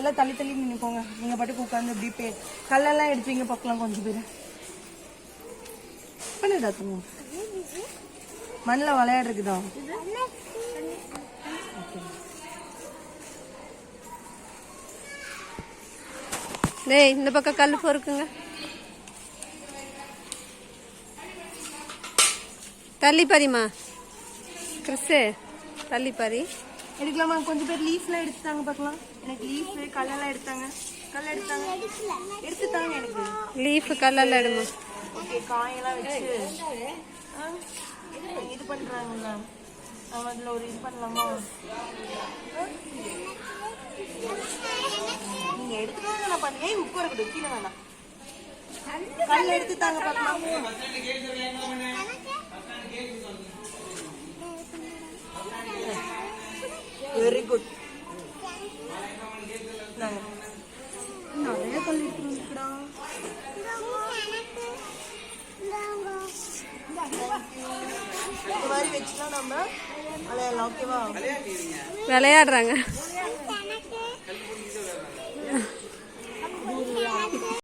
எல்லாம் தள்ளி தள்ளி நினைப்போங்க. நீங்க பாட்டுக்கு உட்காந்து இப்படி கல்லெல்லாம் எடுப்பீங்க பார்க்கலாம் கொஞ்சம் பேர் பண்ணிடா தூங்க. மண்ணில் விளையாடுறதுக்குதா டேய் இந்த பக்கம் கல் பொறுக்குங்க. தள்ளி பாரிமா கிறிஸ்து தள்ளி பாரி எடுக்கலாமா? கொஞ்சம் பேர் லீஃப்லாம் எடுத்துட்டாங்க பார்க்கலாம். எனக்கு லீஃப் கல்லெல்லாம் எடுத்தாங்க. கல் எடுத்தாங்க எடுத்துட்டாங்க. எனக்கு லீஃப் கல்லெல்லாம் எடுமா. ஓகே காயெல்லாம் வச்சு இது பண்றாங்கல்ல. நம்ம அதில் ஒரு இது பண்ணலாமா? நீங்க எடுத்துட்டாங்க நான் பண்ணுங்க. உப்பு இருக்கட்டும் கீழே வேணாம். கல் எடுத்துட்டாங்க பார்க்கலாம். Very good. நிறைய கல் எடுத்துருக்கா. இந்த மாதிரி வச்சுலாம் நம்ம விளையாடலாம். ஓகேவா? விளையாடுறாங்க.